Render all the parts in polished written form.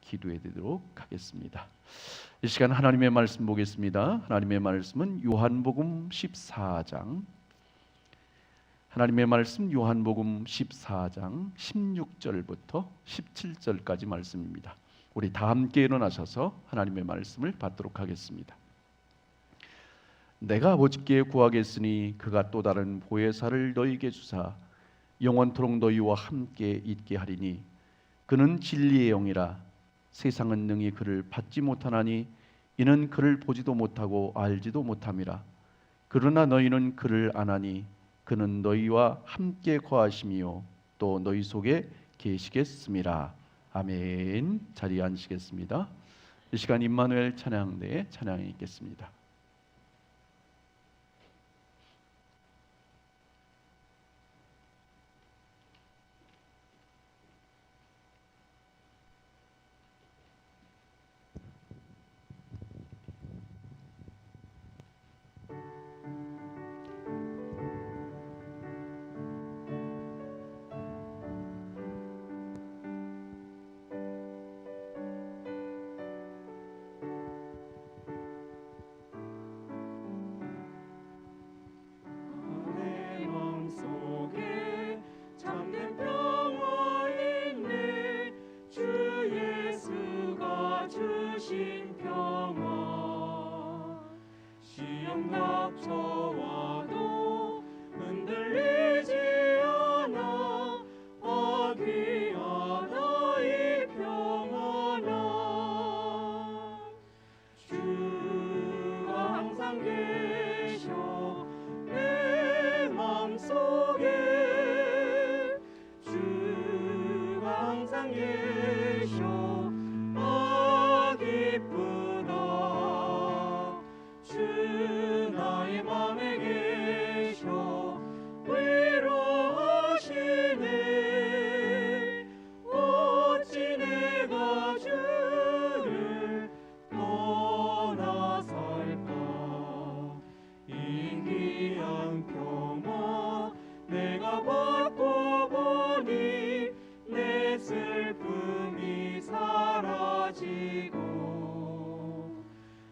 기도해 드리도록 하겠습니다. 이 시간 하나님의 말씀 보겠습니다. 하나님의 말씀은 요한복음 14장, 하나님의 말씀 요한복음 14장 16절부터 17절까지 말씀입니다. 우리 다 함께 일어나셔서 하나님의 말씀을 받도록 하겠습니다. 내가 아버지께 구하겠으니 그가 또 다른 보혜사를 너희에게 주사 영원토록 너희와 함께 있게 하리니 그는 진리의 영이라. 세상은 능히 그를 받지 못하나니 이는 그를 보지도 못하고 알지도 못함이라. 그러나 너희는 그를 아나니 그는 너희와 함께 거하심이요 또 너희 속에 계시겠음이라. 아멘. 자리에 앉으시겠습니다. 이 시간 임마누엘 찬양대에 찬양이 있겠습니다.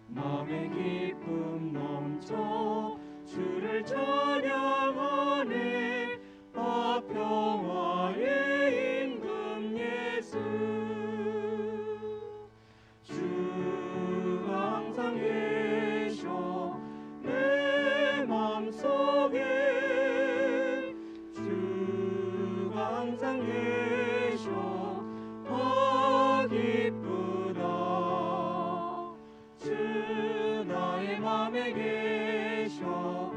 마음의 기쁨 넘쳐 주를 찬양하네. 아 평화의 임금 예수 주가 항상 계셔 내 맘속에 주가 항상 계셔 아 기쁘다 주 나의 맘에 계셔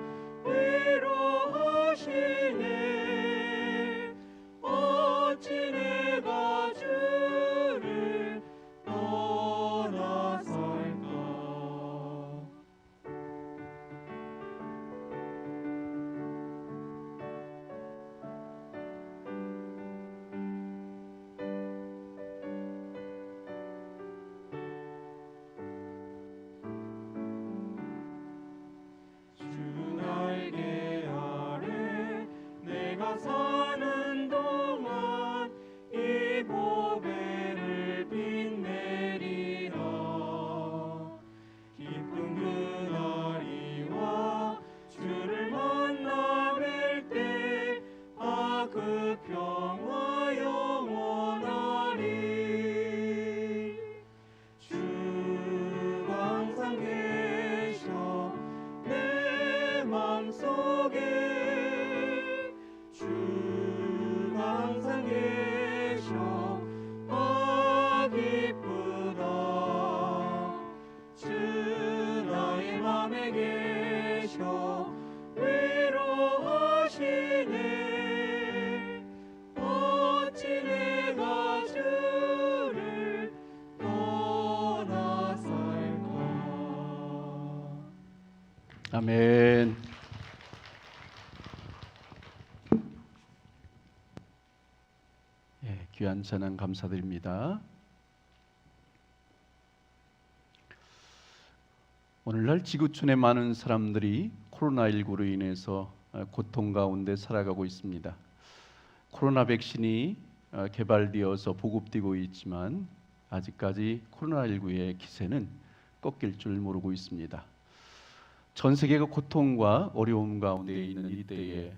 위로하시네. 어찌 내가 주를 떠나 살까. 주 날개 아래 내가 사는 동안 이 보배를 빛내리라. 기쁜 그날이 와 주를 만나 뵐 때 아 그 평화 영원하리. 주가 항상 계셔 내 맘속에 주가 항상 계셔 아 기쁘다 주 나의 맘에 계셔 위로하시네. 어찌 내가 주를 떠나 살까. 아멘. 예, 귀한 찬양 감사드립니다. 오늘날 지구촌의 많은 사람들이 코로나19로 인해서 고통 가운데 살아가고 있습니다. 코로나 백신이 개발되어서 보급되고 있지만 아직까지 코로나19의 기세는 꺾일 줄 모르고 있습니다. 전 세계가 고통과 어려움 가운데 있는 이때에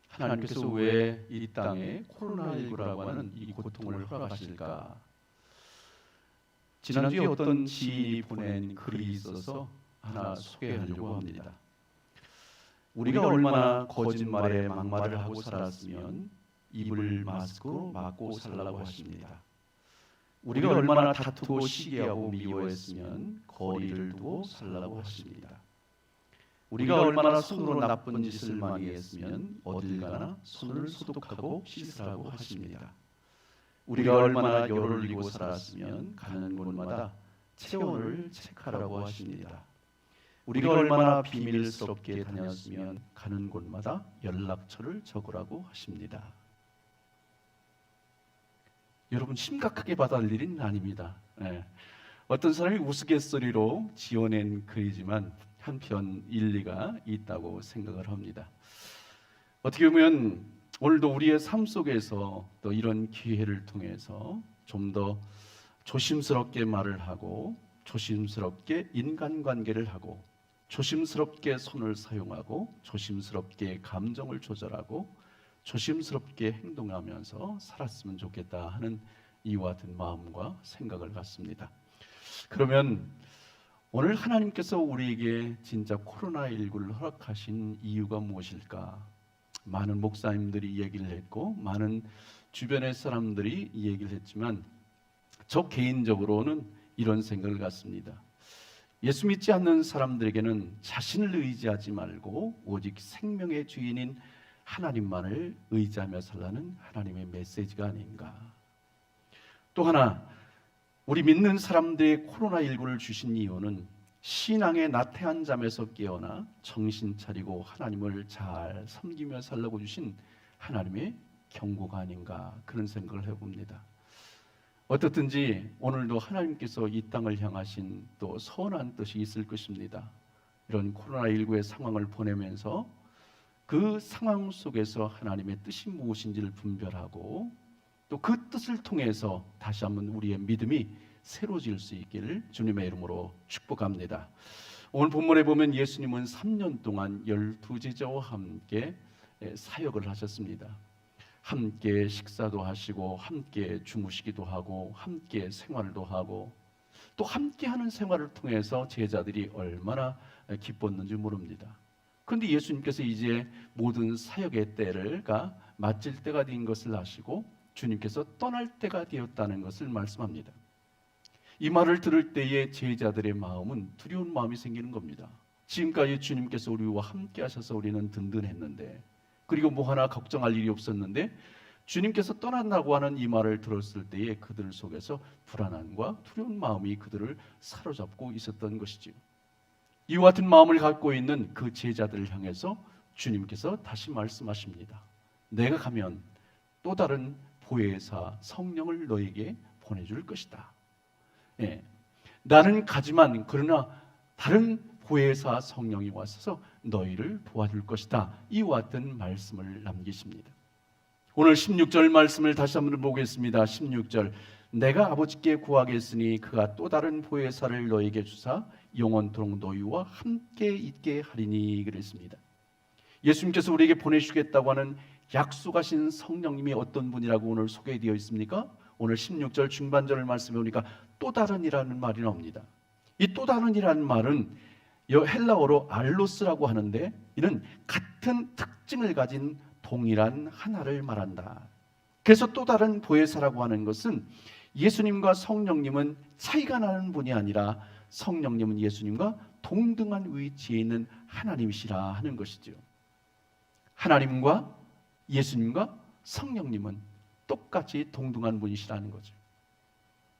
하나님께서 왜 이 땅에 코로나19라고 하는 이 고통을 허락하실까? 지난주에 어떤 지인이 보낸 글이 있어서 하나 소개하려고 합니다. 우리가 얼마나 거짓말에 막말을 하고 살았으면 입을 마스크로 막고 살라고 하십니다. 우리가 얼마나 다투고 시기하고 미워했으면 거리를 두고 살라고 하십니다. 우리가 얼마나 손으로 나쁜 짓을 많이 했으면 어딜 가나 손을 소독하고 씻으라고 하십니다. 우리가 얼마나 열을 올리고 살았으면 가는 곳마다 체온을 체크하라고 하십니다. 우리가 얼마나 비밀스럽게 다녔으면 가는 곳마다 연락처를 적으라고 하십니다. 여러분, 심각하게 받아들일 일은 아닙니다. 어떤 사람이 우스갯소리로 지어낸 글이지만 한편 일리가 있다고 생각을 합니다. 어떻게 보면 오늘도 우리의 삶 속에서 또 이런 기회를 통해서 좀 더 조심스럽게 말을 하고, 조심스럽게 인간관계를 하고, 조심스럽게 손을 사용하고, 조심스럽게 감정을 조절하고, 조심스럽게 행동하면서 살았으면 좋겠다 하는 이와 같은 마음과 생각을 갖습니다. 그러면 오늘 하나님께서 우리에게 진짜 코로나19를 허락하신 이유가 무엇일까? 많은 목사님들이 얘기를 했고, 많은 주변의 사람들이 얘기를 했지만, 저 개인적으로는 이런 생각을 갖습니다. 예수 믿지 않는 사람들에게는 자신을 의지하지 말고 오직 생명의 주인인 하나님만을 의지하며 살라는 하나님의 메시지가 아닌가. 또 하나, 우리 믿는 사람들의 코로나19를 주신 이유는 신앙의 나태한 잠에서 깨어나 정신 차리고 하나님을 잘 섬기며 살라고 주신 하나님의 경고가 아닌가, 그런 생각을 해봅니다. 어떻든지 오늘도 하나님께서 이 땅을 향하신 또 선한 뜻이 있을 것입니다. 이런 코로나19의 상황을 보내면서 그 상황 속에서 하나님의 뜻이 무엇인지를 분별하고, 또 그 뜻을 통해서 다시 한번 우리의 믿음이 새로워질 수 있기를 주님의 이름으로 축복합니다. 오늘 본문에 보면 예수님은 3년 동안 12제자와 함께 사역을 하셨습니다. 함께 식사도 하시고, 함께 주무시기도 하고, 함께 생활도 하고, 또 함께하는 생활을 통해서 제자들이 얼마나 기뻤는지 모릅니다. 그런데 예수님께서 이제 모든 사역의 때가 마칠 때가 된 것을 아시고 주님께서 떠날 때가 되었다는 것을 말씀합니다. 이 말을 들을 때에 제자들의 마음은 두려운 마음이 생기는 겁니다. 지금까지 주님께서 우리와 함께 하셔서 우리는 든든했는데, 그리고 뭐 하나 걱정할 일이 없었는데, 주님께서 떠난다고 하는 이 말을 들었을 때에 그들 속에서 불안함과 두려운 마음이 그들을 사로잡고 있었던 것이지요. 이와 같은 마음을 갖고 있는 그 제자들을 향해서 주님께서 다시 말씀하십니다. 내가 가면 또 다른 보혜사 성령을 너에게 보내줄 것이다. 나는 가지만 그러나 다른 보혜사 성령이 와서 너희를 도와줄 것이다. 이와 같은 말씀을 남기십니다. 오늘 16절 말씀을 다시 한번 보겠습니다. 16절, 내가 아버지께 구하겠으니 그가 또 다른 보혜사를 너에게 주사 영원토록 너희와 함께 있게 하리니, 그랬습니다. 예수님께서 우리에게 보내주겠다고 하는 약속하신 성령님이 어떤 분이라고 오늘 소개되어 있습니까? 오늘 16절 중반절을 말씀해 보니까 또 다른이라는 말이 나옵니다. 이 또 다른이라는 말은 헬라어로 알로스라고 하는데, 이는 같은 특징을 가진 동일한 하나를 말한다. 그래서 또 다른 보혜사라고 하는 것은 예수님과 성령님은 차이가 나는 분이 아니라 성령님은 예수님과 동등한 위치에 있는 하나님이시라 하는 것이죠. 하나님과 예수님과 성령님은 똑같이 동등한 분이시라는 거죠.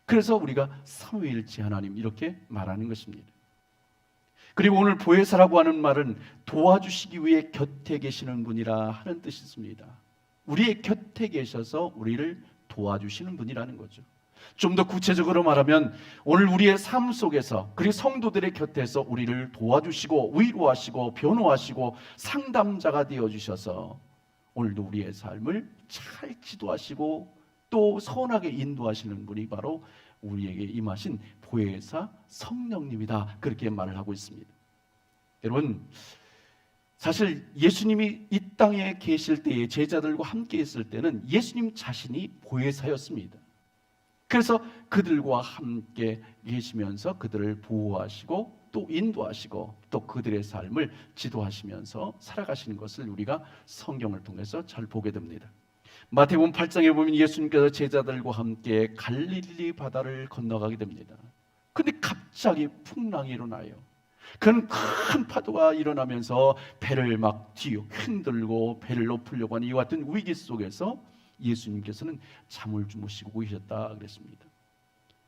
그래서 우리가 삼위일체 하나님 이렇게 말하는 것입니다. 그리고 오늘 보혜사라고 하는 말은 도와주시기 위해 곁에 계시는 분이라 하는 뜻이 있습니다. 우리의 곁에 계셔서 우리를 도와주시는 분이라는 거죠. 좀 더 구체적으로 말하면 오늘 우리의 삶 속에서, 그리고 성도들의 곁에서 우리를 도와주시고 위로하시고 변호하시고 상담자가 되어주셔서 오늘도 우리의 삶을 잘 지도하시고 또 선하게 인도하시는 분이 바로 우리에게 임하신 보혜사 성령님이다, 그렇게 말을 하고 있습니다. 여러분, 사실 예수님이 이 땅에 계실 때에 제자들과 함께 있을 때는 예수님 자신이 보혜사였습니다. 그래서 그들과 함께 계시면서 그들을 보호하시고 또 인도하시고 또 그들의 삶을 지도하시면서 살아가시는 것을 우리가 성경을 통해서 잘 보게 됩니다. 마태복음 8장에 보면 예수님께서 제자들과 함께 갈릴리 바다를 건너가게 됩니다. 근데 갑자기 풍랑이 일어나요. 큰 파도가 일어나면서 배를 막 뒤로 흔들고 배를 높이려고 하는 이와 같은 위기 속에서 예수님께서는 잠을 주무시고 계셨다 그랬습니다.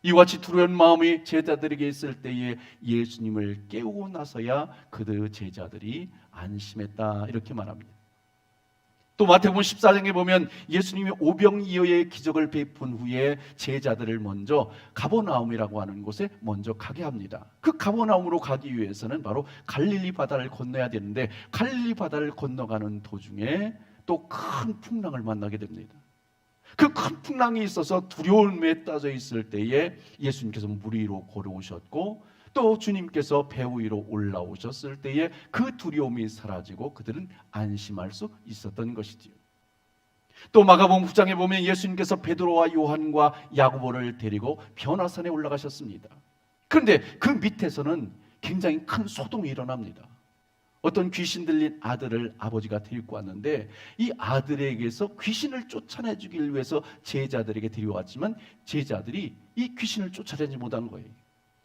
이와 같이 두려운 마음이 제자들에게 있을 때에 예수님을 깨우고 나서야 그들 제자들이 안심했다, 이렇게 말합니다. 또 마태복음 14장에 보면 예수님이 오병이어의 기적을 베푼 후에 제자들을 먼저 가버나움이라고 하는 곳에 먼저 가게 합니다. 그 가버나움으로 가기 위해서는 바로 갈릴리 바다를 건너야 되는데 갈릴리 바다를 건너가는 도중에 또 큰 풍랑을 만나게 됩니다. 그 큰 풍랑이 있어서 두려움에 따져 있을 때에 예수님께서 물 위로 걸어오셨고 또 주님께서 배 위로 올라오셨을 때에 그 두려움이 사라지고 그들은 안심할 수 있었던 것이지요. 또 마가복음 9장에 보면 예수님께서 베드로와 요한과 야고보를 데리고 변화산에 올라가셨습니다. 그런데 그 밑에서는 굉장히 큰 소동이 일어납니다. 어떤 귀신 들린 아들을 아버지가 데리고 왔는데 이 아들에게서 귀신을 쫓아내주기 위해서 제자들에게 데려왔지만 제자들이 이 귀신을 쫓아내지 못한 거예요.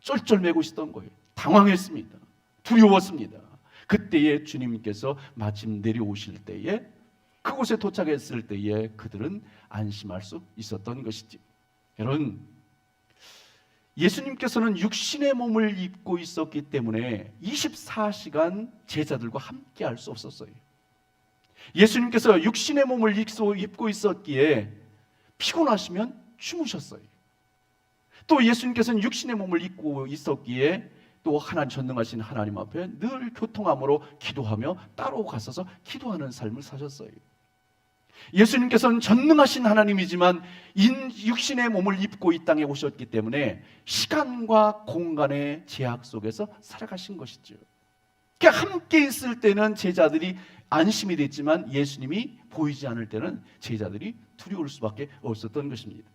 쩔쩔매고 있었던 거예요. 당황했습니다. 두려웠습니다. 그때에 주님께서 마침 내려오실 때에 그곳에 도착했을 때에 그들은 안심할 수 있었던 것이지. 여러분, 예수님께서는 육신의 몸을 입고 있었기 때문에 24시간 제자들과 함께 할 수 없었어요. 예수님께서 육신의 몸을 입고 있었기에 피곤하시면 주무셨어요. 또 예수님께서는 육신의 몸을 입고 있었기에 또 하나님 전능하신 하나님 앞에 늘 교통함으로 기도하며 따로 가서서 기도하는 삶을 사셨어요. 예수님께서는 전능하신 하나님이지만 육신의 몸을 입고 이 땅에 오셨기 때문에 시간과 공간의 제약 속에서 살아가신 것이죠. 그러니까 함께 있을 때는 제자들이 안심이 됐지만 예수님이 보이지 않을 때는 제자들이 두려울 수밖에 없었던 것입니다.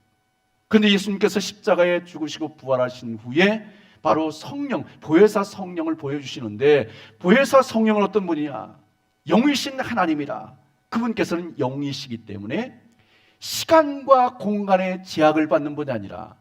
그런데 예수님께서 십자가에 죽으시고 부활하신 후에 바로 성령, 보혜사 성령을 보여주시는데 보혜사 성령은 어떤 분이냐? 영이신 하나님이라. 그분께서는 영이시기 때문에 시간과 공간의 제약을 받는 분이 아니라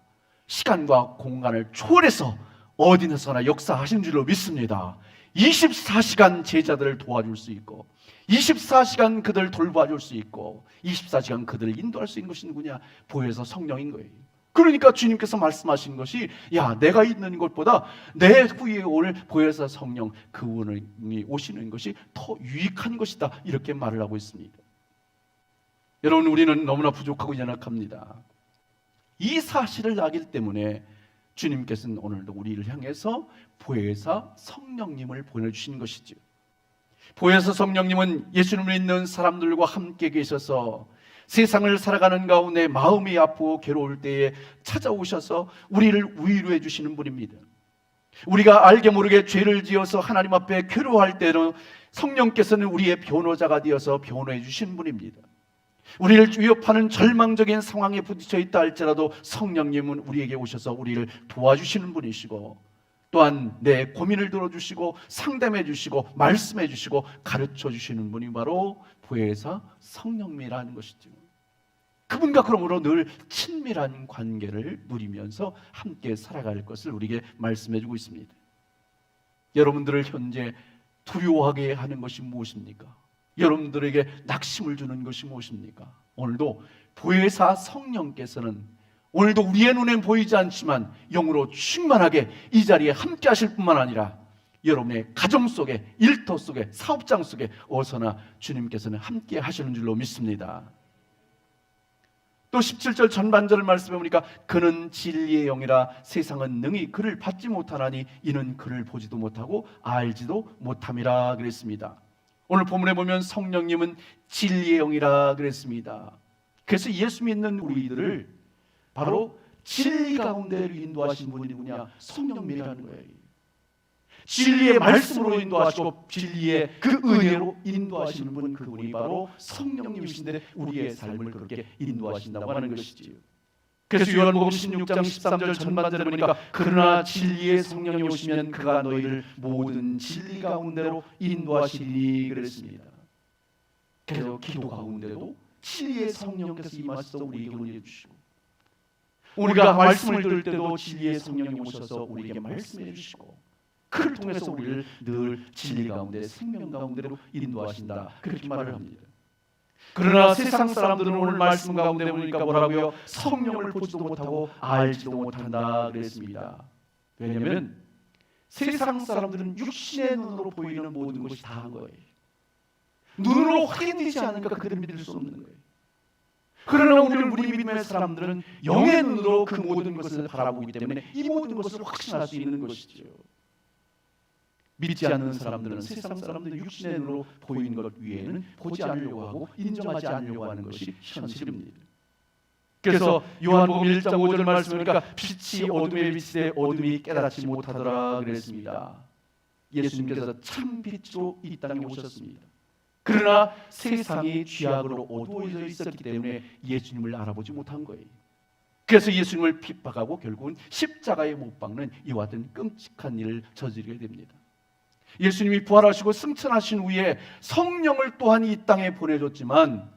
시간과 공간을 초월해서 어디서나 역사하신 줄로 믿습니다. 24시간 제자들을 도와줄 수 있고 24시간 그들을 돌봐줄 수 있고 24시간 그들을 인도할 수 있는 것이 누구냐? 보혜사 성령인 거예요. 그러니까 주님께서 말씀하신 것이 야, 내가 있는 것보다 내 후에 올 보혜사 성령 그분이 오시는 것이 더 유익한 것이다, 이렇게 말을 하고 있습니다. 여러분, 우리는 너무나 부족하고 연약합니다. 이 사실을 알기 때문에 주님께서는 오늘도 우리를 향해서 보혜사 성령님을 보내주신 것이죠. 보혜사 성령님은 예수님을 믿는 사람들과 함께 계셔서 세상을 살아가는 가운데 마음이 아프고 괴로울 때에 찾아오셔서 우리를 위로해 주시는 분입니다. 우리가 알게 모르게 죄를 지어서 하나님 앞에 괴로워할 때는 성령께서는 우리의 변호자가 되어서 변호해 주시는 분입니다. 우리를 위협하는 절망적인 상황에 부딪혀 있다 할지라도 성령님은 우리에게 오셔서 우리를 도와주시는 분이시고 또한 내 고민을 들어주시고 상담해 주시고 말씀해 주시고 가르쳐 주시는 분이 바로 보혜사 성령님이라는 것이죠. 그분과 그러므로 늘 친밀한 관계를 누리면서 함께 살아갈 것을 우리에게 말씀해 주고 있습니다. 여러분들을 현재 두려워하게 하는 것이 무엇입니까? 여러분들에게 낙심을 주는 것이 무엇입니까? 오늘도 보혜사 성령께서는 오늘도 우리의 눈엔 보이지 않지만 영으로 충만하게 이 자리에 함께 하실 뿐만 아니라 여러분의 가정 속에, 일터 속에, 사업장 속에 어서나 주님께서는 함께 하시는 줄로 믿습니다. 또 17절 전반절을 말씀해 보니까 그는 진리의 영이라 세상은 능히 그를 받지 못하나니 이는 그를 보지도 못하고 알지도 못함이라 그랬습니다. 오늘 본문에 보면 성령님은 진리의 영이라 그랬습니다. 그래서 예수 믿는 우리들을 바로 진리 가운데를 인도하신 분이 누구냐? 성령님이라는 거예요. 진리의 말씀으로 인도하시고 진리의 그 은혜로 인도하시는 분, 그분이 바로 성령님이신데 우리의 삶을 그렇게 인도하신다고 하는 것이지요. 그래서 요한복음 16장 13절 전반절에 보니까 그러나 진리의 성령이 오시면 그가 너희를 모든 진리 가운데로 인도하시리니 그랬습니다. 그래서 기도 가운데도 진리의 성령께서 임하셔서 우리에게 은혜 주시고, 우리가 말씀을 들을 때도 진리의 성령이 오셔서 우리에게 말씀해 주시고, 그를 통해서 우리를 늘 진리 가운데 생명 가운데로 인도하신다, 그렇게 말을 합니다. 그러나 세상 사람들은 오늘 말씀 가운데 보니까 뭐라고요? 성령을 보지도 못하고 알지도 못한다 그랬습니다. 왜냐하면 세상 사람들은 육신의 눈으로 보이는 모든 것이 다 한 거예요. 눈으로 확인되지 않으니까 그들은 믿을 수 없는 거예요. 그러나 우리 믿음의 사람들은 영의 눈으로 그 모든 것을 바라보기 때문에 이 모든 것을 확신할 수 있는 것이지요. 믿지 않는 사람들은, 세상 사람들은 육신의 눈으로 보이는 것 위에는 보지 않으려고 하고 인정하지 않으려고 하는 것이 현실입니다. 그래서 요한복음 1장 5절 말씀이니까 빛이 어둠에 비치되 어둠이 깨닫지 못하더라 그랬습니다. 예수님께서 참 빛으로 이 땅에 오셨습니다. 그러나 세상이 죄악으로 어두워져 있었기 때문에 예수님을 알아보지 못한 거예요. 그래서 예수님을 핍박하고 결국은 십자가에 못 박는 이와 같은 끔찍한 일을 저지르게 됩니다. 예수님이 부활하시고 승천하신 후에 성령을 또한 이 땅에 보내줬지만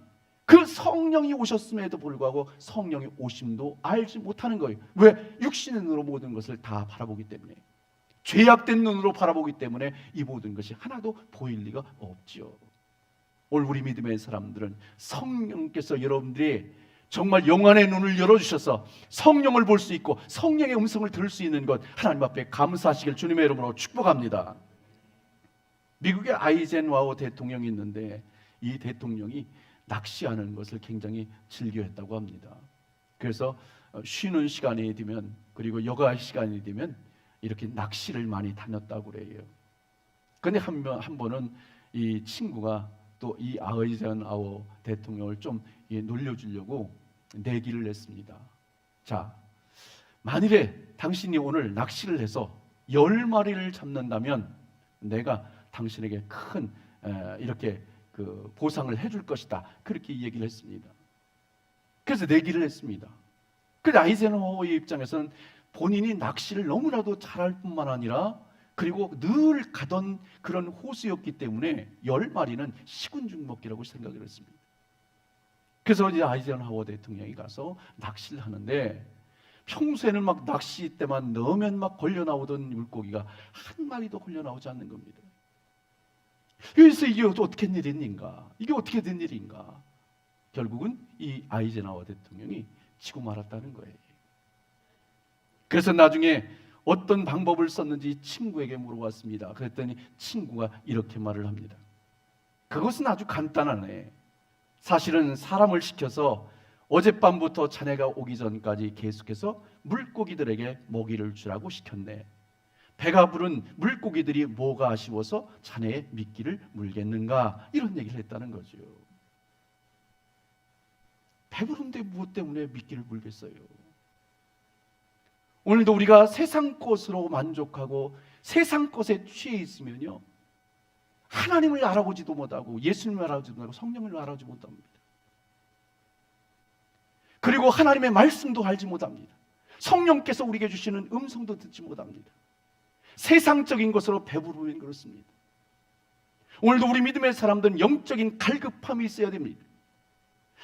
그 성령이 오셨음에도 불구하고 성령의 오심도 알지 못하는 거예요. 왜? 육신의 눈으로 모든 것을 다 바라보기 때문에, 죄악된 눈으로 바라보기 때문에 이 모든 것이 하나도 보일 리가 없지요. 오늘 우리 믿음의 사람들은 성령께서 여러분들이 정말 영안의 눈을 열어주셔서 성령을 볼 수 있고 성령의 음성을 들을 수 있는 것, 하나님 앞에 감사하시길 주님의 이름으로 축복합니다. 미국의 아이젠하워 대통령이 있는데 이 대통령이 낚시하는 것을 굉장히 즐겨했다고 합니다. 그래서 쉬는 시간이 되면, 그리고 여가 시간이 되면 이렇게 낚시를 많이 다녔다고 그래요. 그런데 한 번은 이 친구가 또 이 아이젠하워 대통령을 좀 놀려주려고 내기를 냈습니다. 자, 만일에 당신이 오늘 낚시를 해서 10마리를 잡는다면 내가 당신에게 큰 이렇게 그 보상을 해줄 것이다, 그렇게 얘기를 했습니다. 그래서 내기를 했습니다. 그런데 아이젠하워의 입장에서는 본인이 낚시를 너무나도 잘할 뿐만 아니라 그리고 늘 가던 그런 호수였기 때문에 10마리는 식은죽 먹기라고 생각을 했습니다. 그래서 이제 아이젠하워 대통령이 가서 낚시를 하는데 평소에는 막 낚시 때만 넣으면 막 걸려 나오던 물고기가 한 마리도 걸려 나오지 않는 겁니다. 그래서 이게 어떻게 된 일인가? 이게 어떻게 된 일인가? 결국은 이 아이젠하워 대통령이 지고 말았다는 거예요. 그래서 나중에 어떤 방법을 썼는지 친구에게 물어봤습니다. 그랬더니 친구가 이렇게 말을 합니다. 그것은 아주 간단하네. 사실은 사람을 시켜서 어젯밤부터 자네가 오기 전까지 계속해서 물고기들에게 먹이를 주라고 시켰네. 배가 부른 물고기들이 뭐가 아쉬워서 자네의 미끼를 물겠는가? 이런 얘기를 했다는 거죠. 배부른데 무엇 때문에 미끼를 물겠어요? 오늘도 우리가 세상 것으로 만족하고 세상 것에 취해 있으면요, 하나님을 알아보지도 못하고 예수님을 알아보지도 못하고 성령을 알아보지 못합니다. 그리고 하나님의 말씀도 알지 못합니다. 성령께서 우리에게 주시는 음성도 듣지 못합니다. 세상적인 것으로 배부르면 그렇습니다. 오늘도 우리 믿음의 사람들은 영적인 갈급함이 있어야 됩니다.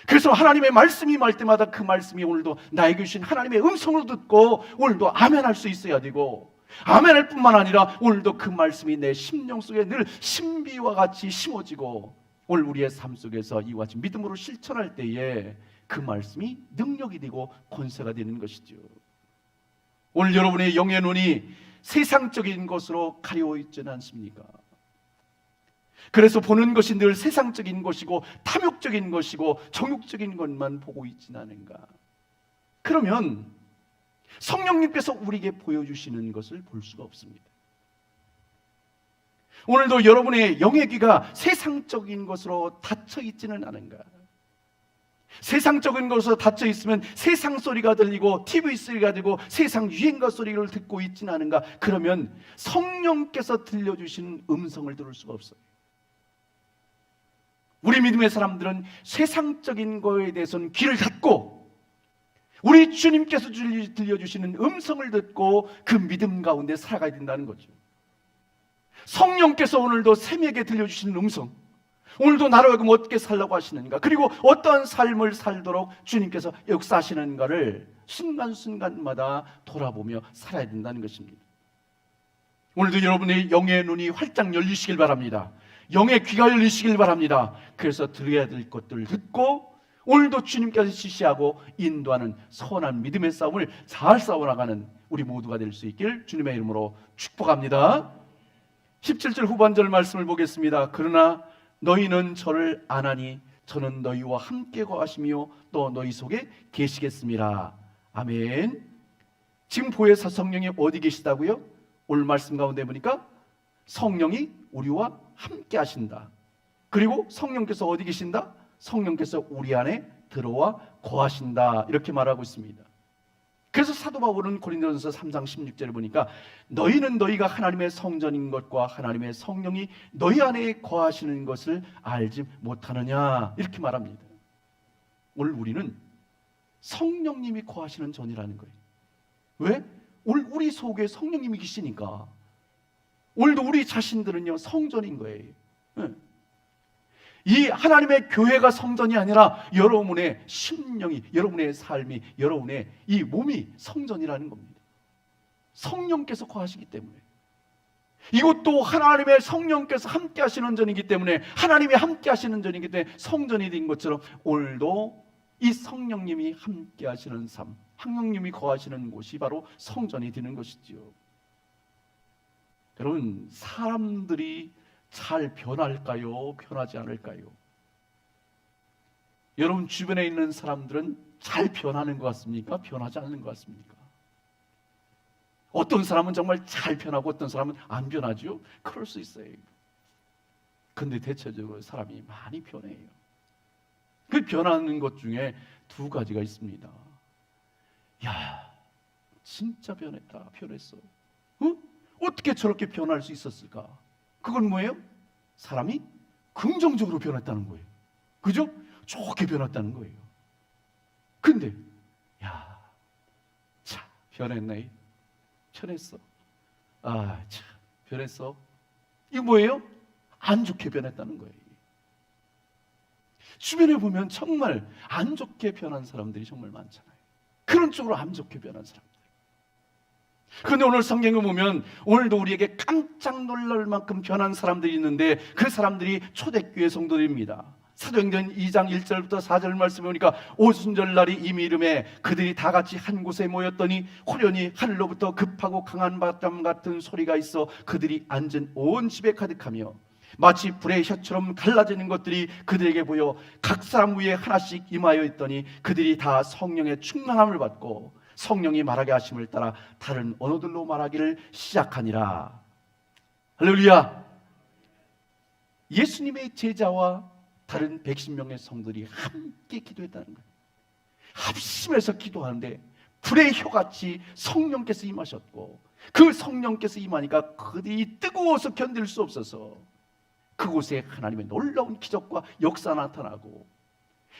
그래서 하나님의 말씀이 임할 때마다 그 말씀이 오늘도 나에게 주신 하나님의 음성을 듣고 오늘도 아멘할 수 있어야 되고, 아멘할 뿐만 아니라 오늘도 그 말씀이 내 심령 속에 늘 신비와 같이 심어지고 오늘 우리의 삶 속에서 이와 같이 믿음으로 실천할 때에 그 말씀이 능력이 되고 권세가 되는 것이죠. 오늘 여러분의 영의 눈이 세상적인 것으로 가려워 있지는 않습니까? 그래서 보는 것이 늘 세상적인 것이고 탐욕적인 것이고 정욕적인 것만 보고 있지는 않은가? 그러면 성령님께서 우리에게 보여주시는 것을 볼 수가 없습니다. 오늘도 여러분의 영의 귀가 세상적인 것으로 닫혀 있지는 않은가? 세상적인 것으로 닫혀 있으면 세상 소리가 들리고 TV 소리가 들리고 세상 유행가 소리를 듣고 있지는 않은가? 그러면 성령께서 들려주시는 음성을 들을 수가 없어요. 우리 믿음의 사람들은 세상적인 거에 대해서는 귀를 닫고 우리 주님께서 들려주시는 음성을 듣고 그 믿음 가운데 살아가야 된다는 거죠. 성령께서 오늘도 세미에게 들려주시는 음성, 오늘도 나로 하여금 어떻게 살라고 하시는가, 그리고 어떠한 삶을 살도록 주님께서 역사하시는가를 순간순간마다 돌아보며 살아야 된다는 것입니다. 오늘도 여러분의 영의 눈이 활짝 열리시길 바랍니다. 영의 귀가 열리시길 바랍니다. 그래서 들어야 될 것들을 듣고 오늘도 주님께서 지시하고 인도하는 선한 믿음의 싸움을 잘 싸워나가는 우리 모두가 될 수 있길 주님의 이름으로 축복합니다. 17절 후반절 말씀을 보겠습니다. 그러나 너희는 저를 아나니 저는 너희와 함께 거하시며 또 너희 속에 계시겠습니다. 아멘. 지금 보혜사 성령이 어디 계시다고요? 오늘 말씀 가운데 보니까 성령이 우리와 함께 하신다. 그리고 성령께서 어디 계신다? 성령께서 우리 안에 들어와 거하신다. 이렇게 말하고 있습니다. 그래서 사도 바울은 고린도전서 3장 16절을 보니까 너희는 너희가 하나님의 성전인 것과 하나님의 성령이 너희 안에 거하시는 것을 알지 못하느냐 이렇게 말합니다. 오늘 우리는 성령님이 거하시는 전이라는 거예요. 왜? 오늘 우리 속에 성령님이 계시니까. 오늘도 우리 자신들은요 성전인 거예요. 이 하나님의 교회가 성전이 아니라 여러분의 심령이, 여러분의 삶이, 여러분의 이 몸이 성전이라는 겁니다. 성령께서 거하시기 때문에. 이것도 하나님의 성령께서 함께 하시는 전이기 때문에, 하나님이 함께 하시는 전이기 때문에 성전이 된 것처럼 오늘도 이 성령님이 함께 하시는 삶, 성령님이 거하시는 곳이 바로 성전이 되는 것이지요. 여러분, 사람들이 잘 변할까요? 변하지 않을까요? 여러분 주변에 있는 사람들은 잘 변하는 것 같습니까? 변하지 않는 것 같습니까? 어떤 사람은 정말 잘 변하고 어떤 사람은 안 변하죠? 그럴 수 있어요. 근데 대체적으로 사람이 많이 변해요. 그 변하는 것 중에 두 가지가 있습니다. 야, 진짜 변했다, 변했어. 어떻게 저렇게 변할 수 있었을까? 그건 뭐예요? 사람이 긍정적으로 변했다는 거예요. 그죠? 좋게 변했다는 거예요. 근데 야, 참 변했네. 변했어. 아, 참 변했어. 이거 뭐예요? 안 좋게 변했다는 거예요. 주변에 보면 정말 안 좋게 변한 사람들이 정말 많잖아요. 그런 쪽으로 안 좋게 변한 사람들. 그런데 오늘 성경을 보면 오늘도 우리에게 깜짝 놀랄 만큼 변한 사람들이 있는데 그 사람들이 초대교회 성도들입니다. 사도행전 2장 1절부터 4절 말씀을 보니까 오순절날이 이미 이름에 그들이 다 같이 한 곳에 모였더니 호련히 하늘로부터 급하고 강한 바람 같은 소리가 있어 그들이 앉은 온 집에 가득하며 마치 불의 혀처럼 갈라지는 것들이 그들에게 보여 각 사람 위에 하나씩 임하여 있더니 그들이 다 성령의 충만함을 받고 성령이 말하게 하심을 따라 다른 언어들로 말하기를 시작하니라. 할렐루야. 예수님의 제자와 다른 110명의 성들이 함께 기도했다는 거예요. 합심해서 기도하는데 불의 혀같이 성령께서 임하셨고 그 성령께서 임하니까 그들이 뜨거워서 견딜 수 없어서 그곳에 하나님의 놀라운 기적과 역사가 나타나고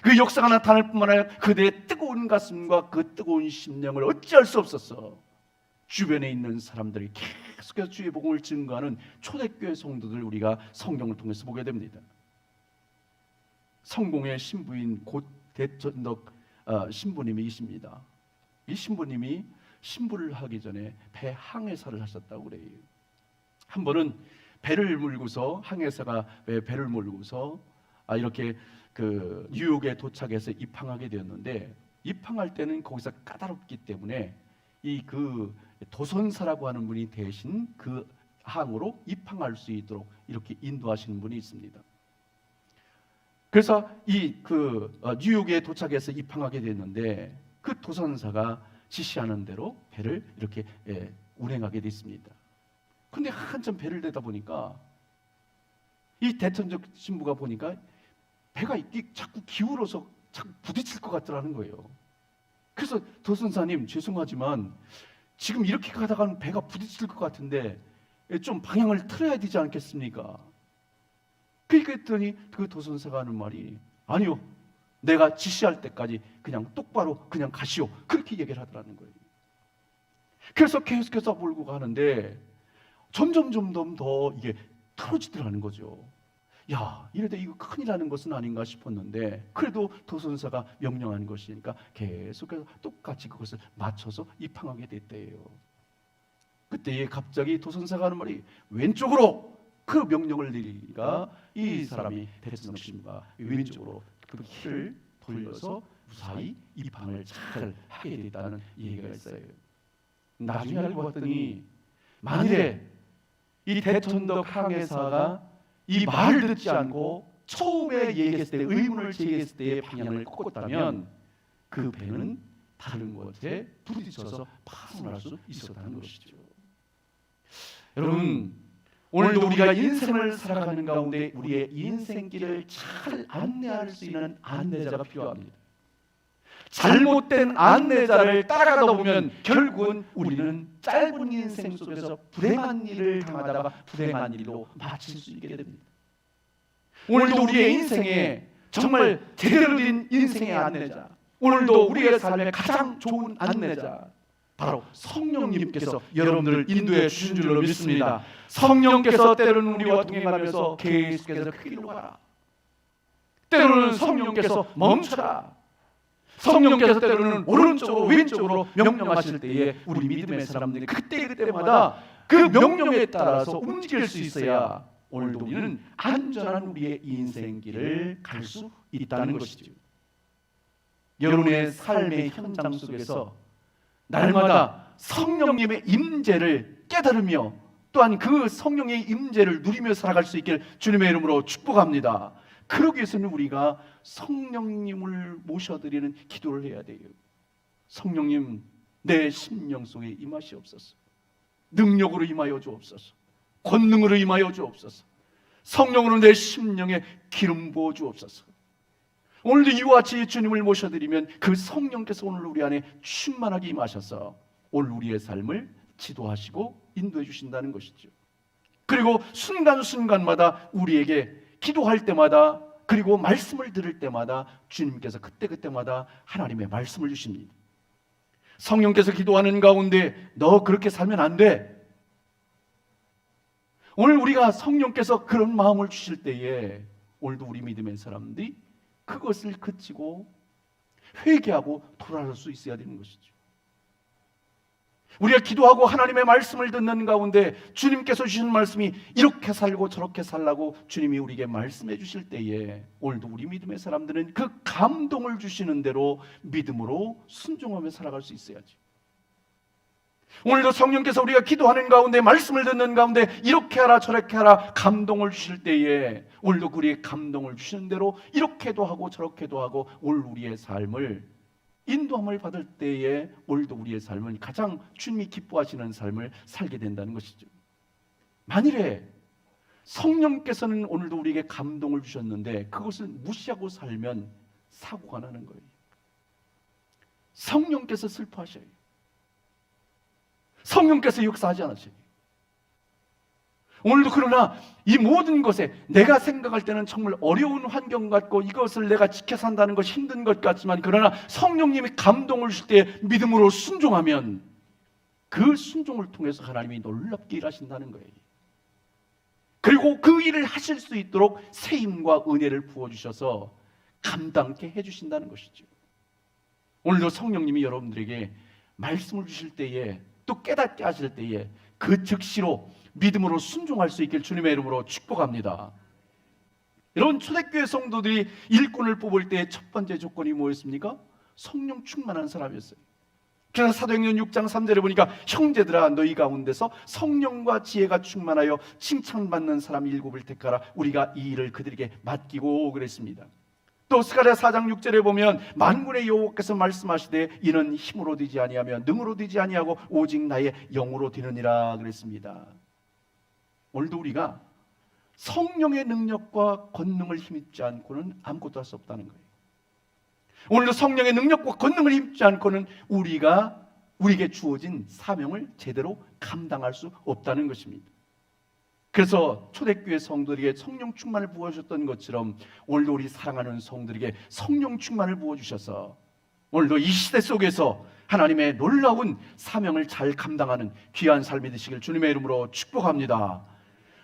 그 역사가 나타날 뿐만 아니라 그들의 뜨거운 가슴과 그 뜨거운 심령을 어찌할 수 없어서 주변에 있는 사람들이 계속해서 주의 복음을 증거하는 초대교회 성도들 우리가 성경을 통해서 보게 됩니다. 성공의 신부인 곧 대전덕 신부님이십니다. 이 신부님이 신부를 하기 전에 배 항해사를 하셨다고 그래요. 한 번은 배를 몰고서 항해사가 배를 몰고서 이렇게 그 뉴욕에 도착해서 입항하게 되었는데 입항할 때는 거기서 까다롭기 때문에 이 그 도선사라고 하는 분이 대신 그 항으로 입항할 수 있도록 이렇게 인도하시는 분이 있습니다. 그래서 이 그 뉴욕에 도착해서 입항하게 됐는데 그 도선사가 지시하는 대로 배를 이렇게 운행하게 됐습니다. 근데 한참 배를 대다 보니까 이 대천적 신부가 보니까 배가 자꾸 기울어서 자꾸 부딪힐 것 같더라는 거예요. 그래서 도선사님 죄송하지만 지금 이렇게 가다가는 배가 부딪힐 것 같은데 좀 방향을 틀어야 되지 않겠습니까? 그랬더니 그 도선사가 하는 말이 아니요, 내가 지시할 때까지 그냥 똑바로 그냥 가시오, 그렇게 얘기를 하더라는 거예요. 그래서 계속해서 몰고 가는데 점점 더 이게 틀어지더라는 거죠. 야, 이러다 이거 큰일 나는 것은 아닌가 싶었는데 그래도 도선사가 명령하는 것이니까 계속해서 똑같이 그것을 맞춰서 입항하게 됐대요. 그때 갑자기 도선사가 하는 말이 왼쪽으로 그 명령을 내리니까 이 사람이 대천옥신과 왼쪽으로 그 키를 돌려서 무사히 입항을 잘 하게 됐다는 얘기가 있어요. 나중에 알고 봤더니 만일에 이 대천덕 항해사가 이 말을 듣지 않고 처음에 얘기했을 때 의문을 제기했을 때의 방향을 꺾었다면 그 배는 다른 곳에 부딪혀서 파손할 수 있었다는 것이죠. 여러분, 오늘도 우리가 인생을 살아가는 가운데 우리의 인생길을 잘 안내할 수 있는 안내자가 필요합니다. 잘못된 안내자를 따라가다 보면 결국은 우리는 짧은 인생 속에서 불행한 일을 당하다가 불행한 일로 마칠 수 있게 됩니다. 오늘도 우리의 인생에 정말 제대로 된 인생의 안내자, 오늘도 우리의 삶의 가장 좋은 안내자 바로 성령님께서 여러분들을 인도해 주신 줄로 믿습니다. 성령께서 때로는 우리와 동행하면서 계속해서 그 길로 가라, 때로는 성령께서 멈춰라, 성령께서 때로는 오른쪽으로 왼쪽으로 명령하실 때에 우리 믿음의 사람들이 그때마다 그 명령에 따라서 움직일 수 있어야 오늘도 우리는 안전한 우리의 인생길을 갈 수 있다는 것이죠. 여러분의 삶의 현장 속에서 날마다 성령님의 임재를 깨달으며 또한 그 성령의 임재를 누리며 살아갈 수 있길 주님의 이름으로 축복합니다. 그러기 위해서는 우리가 성령님을 모셔드리는 기도를 해야 돼요. 성령님, 내 심령 속에 임하시옵소서. 능력으로 임하여 주옵소서. 권능으로 임하여 주옵소서. 성령으로 내 심령에 기름 부어 주옵소서. 오늘도 이와 같이 주님을 모셔드리면 그 성령께서 오늘 우리 안에 충만하게 임하셔서 오늘 우리의 삶을 지도하시고 인도해 주신다는 것이죠. 그리고 순간순간마다 우리에게 기도할 때마다 그리고 말씀을 들을 때마다 주님께서 그때마다 하나님의 말씀을 주십니다. 성령께서 기도하는 가운데 너 그렇게 살면 안 돼. 오늘 우리가 성령께서 그런 마음을 주실 때에 오늘도 우리 믿음의 사람들이 그것을 그치고 회개하고 돌아설 수 있어야 되는 것이죠. 우리가 기도하고 하나님의 말씀을 듣는 가운데 주님께서 주신 말씀이 이렇게 살고 저렇게 살라고 주님이 우리에게 말씀해 주실 때에 오늘도 우리 믿음의 사람들은 그 감동을 주시는 대로 믿음으로 순종하며 살아갈 수 있어야지. 오늘도 성령께서 우리가 기도하는 가운데 말씀을 듣는 가운데 이렇게 하라 저렇게 하라 감동을 주실 때에 오늘도 우리의 감동을 주시는 대로 이렇게도 하고 저렇게도 하고 오늘 우리의 삶을 인도함을 받을 때에 오늘도 우리의 삶은 가장 주님이 기뻐하시는 삶을 살게 된다는 것이죠. 만일에 성령께서는 오늘도 우리에게 감동을 주셨는데 그것을 무시하고 살면 사고가 나는 거예요. 성령께서 슬퍼하셔요. 성령께서 역사하지 않으셔요. 오늘도 그러나 이 모든 것에 내가 생각할 때는 정말 어려운 환경 같고 이것을 내가 지켜 산다는 것이 힘든 것 같지만 그러나 성령님이 감동을 주실 때 믿음으로 순종하면 그 순종을 통해서 하나님이 놀랍게 일하신다는 거예요. 그리고 그 일을 하실 수 있도록 세임과 은혜를 부어주셔서 감당케 해주신다는 것이죠. 오늘도 성령님이 여러분들에게 말씀을 주실 때에 또 깨닫게 하실 때에 그 즉시로 믿음으로 순종할 수 있길 주님의 이름으로 축복합니다. 여러분, 초대교회 성도들이 일꾼을 뽑을 때 첫 번째 조건이 뭐였습니까? 성령 충만한 사람이었어요. 그래서 사도행전 6장 3절에 보니까 형제들아 너희 가운데서 성령과 지혜가 충만하여 칭찬받는 사람 7을 택하라. 우리가 이 일을 그들에게 맡기고 그랬습니다. 또 스가랴 4장 6절에 보면 만군의 여호와께서 말씀하시되 이는 힘으로 되지 아니하며 능으로 되지 아니하고 오직 나의 영으로 되느니라 그랬습니다. 오늘도 우리가 성령의 능력과 권능을 힘입지 않고는 아무것도 할 수 없다는 거예요. 오늘도 성령의 능력과 권능을 입지 않고는 우리에게 주어진 사명을 제대로 감당할 수 없다는 것입니다. 그래서 초대교회 성도들에게 성령 충만을 부어주셨던 것처럼 오늘도 우리 사랑하는 성도들에게 성령 충만을 부어주셔서 오늘도 이 시대 속에서 하나님의 놀라운 사명을 잘 감당하는 귀한 삶이 되시길 주님의 이름으로 축복합니다.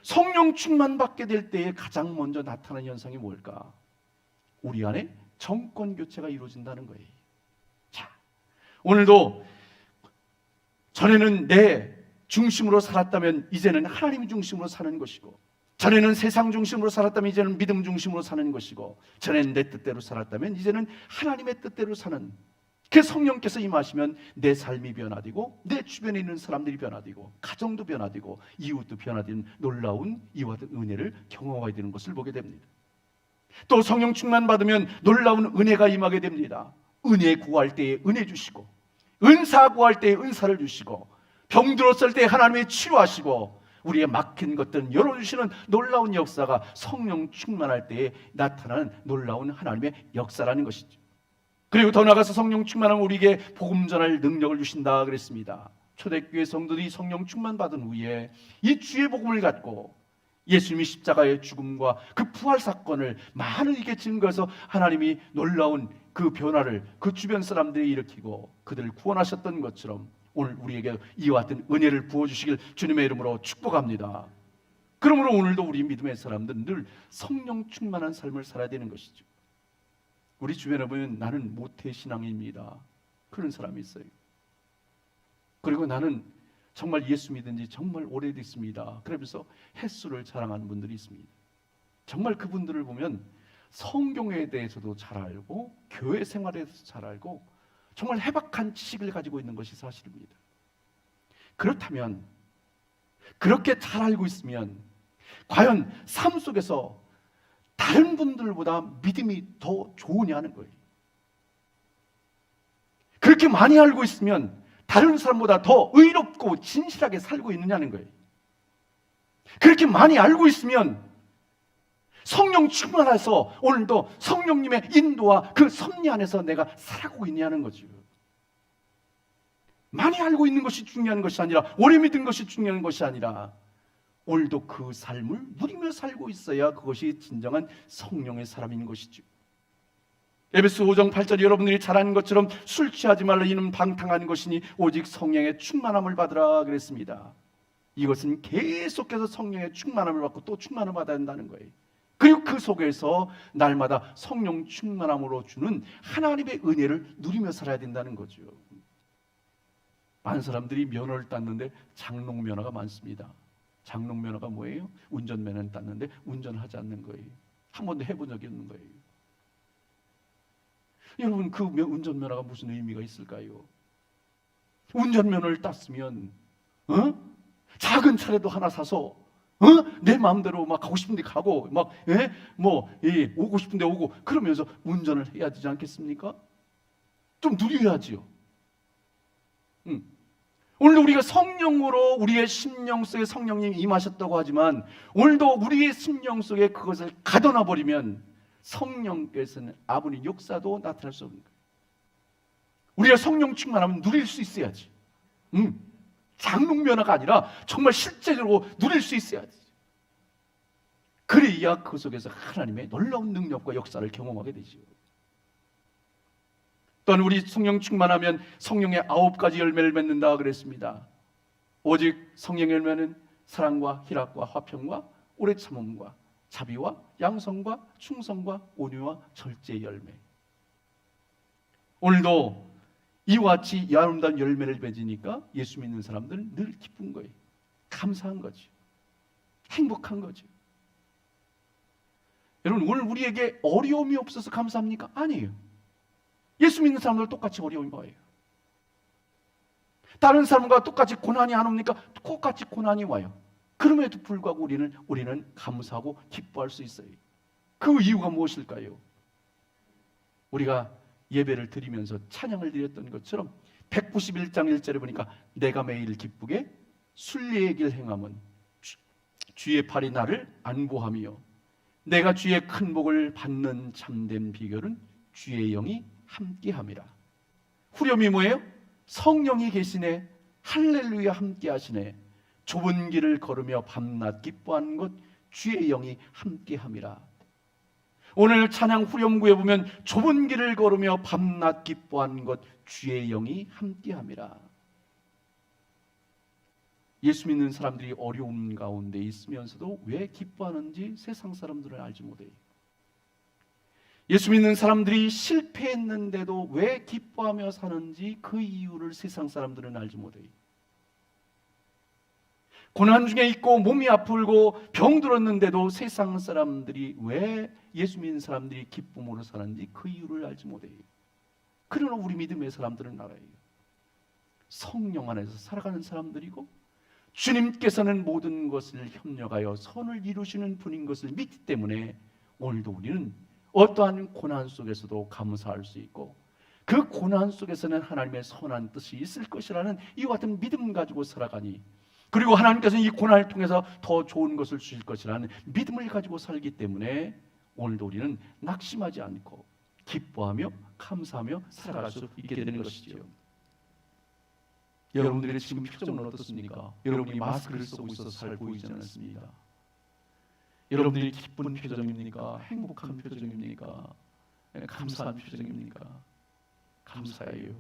성령 충만 받게 될 때에 가장 먼저 나타나는 현상이 뭘까? 우리 안에 정권 교체가 이루어진다는 거예요. 자, 오늘도 전에는 내 중심으로 살았다면 이제는 하나님 중심으로 사는 것이고, 전에는 세상 중심으로 살았다면 이제는 믿음 중심으로 사는 것이고, 전에는 내 뜻대로 살았다면 이제는 하나님의 뜻대로 사는, 그 성령께서 임하시면 내 삶이 변화되고 내 주변에 있는 사람들이 변화되고 가정도 변화되고 이웃도 변화되는 놀라운 이와 같은 은혜를 경험하게 되는 것을 보게 됩니다. 또 성령 충만 받으면 놀라운 은혜가 임하게 됩니다. 은혜 구할 때에 은혜 주시고, 은사 구할 때에 은사를 주시고, 병들었을 때 하나님이 치료하시고, 우리의 막힌 것들은 열어주시는 놀라운 역사가 성령 충만할 때에 나타나는 놀라운 하나님의 역사라는 것이죠. 그리고 더 나아가서 성령 충만하면 우리에게 복음 전할 능력을 주신다 그랬습니다. 초대교회 성도들이 성령 충만 받은 후에 이 주의 복음을 갖고 예수님이 십자가의 죽음과 그 부활 사건을 많은에게 증거해서 하나님이 놀라운 그 변화를 그 주변 사람들이 일으키고 그들을 구원하셨던 것처럼 오늘 우리에게 이와 같은 은혜를 부어주시길 주님의 이름으로 축복합니다. 그러므로 오늘도 우리 믿음의 사람들은 늘 성령 충만한 삶을 살아야 되는 것이죠. 우리 주변에 보면 나는 모태신앙입니다, 그런 사람이 있어요. 그리고 나는 정말 예수 믿은 지 정말 오래됐습니다, 그러면서 횟수를 자랑하는 분들이 있습니다. 정말 그분들을 보면 성경에 대해서도 잘 알고 교회 생활에 대해서 잘 알고 정말 해박한 지식을 가지고 있는 것이 사실입니다. 그렇다면, 그렇게 잘 알고 있으면 과연 삶 속에서 다른 분들보다 믿음이 더 좋으냐는 거예요. 그렇게 많이 알고 있으면 다른 사람보다 더 의롭고 진실하게 살고 있느냐는 거예요. 그렇게 많이 알고 있으면 성령 충만해서 오늘도 성령님의 인도와 그 섭리 안에서 내가 살아가고 있냐는 거죠. 많이 알고 있는 것이 중요한 것이 아니라, 오래 믿은 것이 중요한 것이 아니라, 오늘도 그 삶을 누리며 살고 있어야 그것이 진정한 성령의 사람인 것이죠. 에베소 5장 8절 여러분들이 잘 아는 것처럼 술 취하지 말라, 이는 방탕한 것이니 오직 성령의 충만함을 받으라 그랬습니다. 이것은 계속해서 성령의 충만함을 받고 또 충만을 받아야 한다는 거예요. 그리고 그 속에서 날마다 성령 충만함으로 주는 하나님의 은혜를 누리며 살아야 된다는 거죠. 많은 사람들이 면허를 땄는데 장롱 면허가 많습니다. 장롱 면허가 뭐예요? 운전면허는 땄는데 운전하지 않는 거예요. 한 번도 해본 적이 없는 거예요. 여러분, 그 운전면허가 무슨 의미가 있을까요? 운전면허를 땄으면 작은 차라도 하나 사서 내 마음대로 막 가고 싶은데 가고 막 오고 싶은데 오고 그러면서 운전을 해야 되지 않겠습니까? 좀 누려야지요. 오늘도 우리가 성령으로 우리의 심령 속에 성령님이 임하셨다고 하지만, 오늘도 우리의 심령 속에 그것을 가둬놔 버리면 성령께서는 아무리 역사도 나타날 수 없는 거예요. 우리가 성령 충만하면 누릴 수 있어야지. 장롱 면허가 아니라 정말 실제적으로 누릴 수 있어야지. 그래야 그 속에서 하나님의 놀라운 능력과 역사를 경험하게 되죠. 또한 우리 성령 충만하면 성령의 9가지 열매를 맺는다 그랬습니다. 오직 성령의 열매는 사랑과 희락과 화평과 오래 참음과 자비와 양성과 충성과 온유와 절제의 열매. 오늘도 이와 같이 아름다운 열매를 맺으니까 예수 믿는 사람들은 늘 기쁜 거예요. 감사한 거죠. 행복한 거죠. 여러분, 오늘 우리에게 어려움이 없어서 감사합니까? 아니에요. 예수 믿는 사람들 똑같이 어려움이 와요. 다른 사람과 똑같이 고난이 안 옵니까? 똑같이 고난이 와요. 그럼에도 불구하고 우리는 감사하고 기뻐할 수 있어요. 그 이유가 무엇일까요? 우리가 예배를 드리면서 찬양을 드렸던 것처럼 191장 1절에 보니까 내가 매일 기쁘게 순리의 길 행함은 주의 팔이 나를 안보하며 내가 주의 큰 복을 받는 참된 비결은 주의 영이 함께함이라. 후렴이 뭐예요? 성령이 계시네, 할렐루야 함께 하시네, 좁은 길을 걸으며 밤낮 기뻐하는 것 주의 영이 함께함이라. 오늘 찬양 후렴구에 보면 좁은 길을 걸으며 밤낮 기뻐하는 것 주의 영이 함께함이라. 예수 믿는 사람들이 어려움 가운데 있으면서도 왜 기뻐하는지 세상 사람들은 알지 못해요. 예수 믿는 사람들이 실패했는데도 왜 기뻐하며 사는지 그 이유를 세상 사람들은 알지 못해요. 고난 중에 있고 몸이 아프고 병들었는데도 세상 사람들이 왜 예수 믿는 사람들이 기쁨으로 사는지 그 이유를 알지 못해요. 그러나 우리 믿음의 사람들은 알아요. 성령 안에서 살아가는 사람들이고 주님께서는 모든 것을 협력하여 선을 이루시는 분인 것을 믿기 때문에 오늘도 우리는 어떠한 고난 속에서도 감사할 수 있고 그 고난 속에서는 하나님의 선한 뜻이 있을 것이라는 이와 같은 믿음 가지고 살아가니, 그리고 하나님께서는 이 고난을 통해서 더 좋은 것을 주실 것이라는 믿음을 가지고 살기 때문에 오늘도 우리는 낙심하지 않고 기뻐하며 감사하며 살아갈 수 있게 되는 것이죠. 여러분들의 지금 표정은 어떻습니까? 여러분이 마스크를 쓰고 있어서 잘 보이지 않습니다. 여러분들이 기쁜 표정입니까? 행복한 표정입니까? 감사한 표정입니까? 감사해요.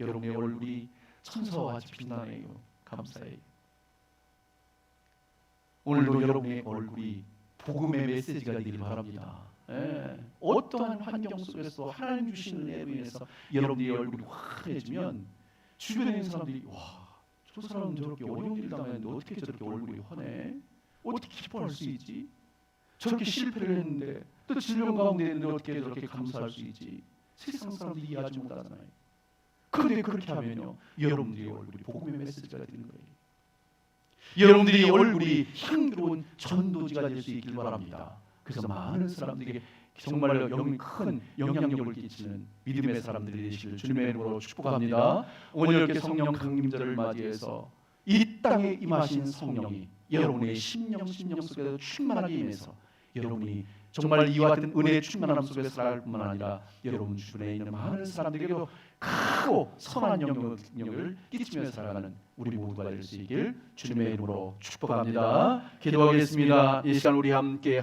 여러분의 얼굴이 천사와 같이 빛나네요. 감사해요. 오늘도 여러분의 얼굴이 복음의 메시지가 되길 바랍니다. 어떠한 환경 속에서 하나님 주신 은혜로 인해서 여러분의 얼굴이 환해지면 주변에 있는 사람들이 와, 저 사람은 저렇게 어려운 일 당했는데 어떻게 저렇게 얼굴이 환해? 어떻게 기뻐할 수 있지? 저렇게 실패를 했는데 또 질병 가운데 있는데 어떻게 저렇게 감사할 수 있지? 세상 사람들이 이해하지 못하잖아요. 그런데 그렇게 하면요, 여러분들의 얼굴이 복음의 메시지가 되는 거예요. 여러분들이 얼굴이 향기로운 전도지가 될 수 있길 바랍니다. 그래서 많은 사람들에게 정말로 큰 영향력을 끼치는 믿음의 사람들이 되시길 주님의 이름으로 축복합니다. 오늘 이렇게 성령 강림절을 맞이해서 이 땅에 임하신 성령이 여러분의 심령 속에서 충만하게 임해서 여러분이 정말 이와 같은 은혜의 충만함 속에 살아갈 뿐만 아니라 여러분 주변에 있는 많은 사람들에게도 크고 선한 영향을 끼치며 살아가는 우리 모두가 될 수 있길 주님의 이름으로 축복합니다. 기도하겠습니다. 이 시간 우리 함께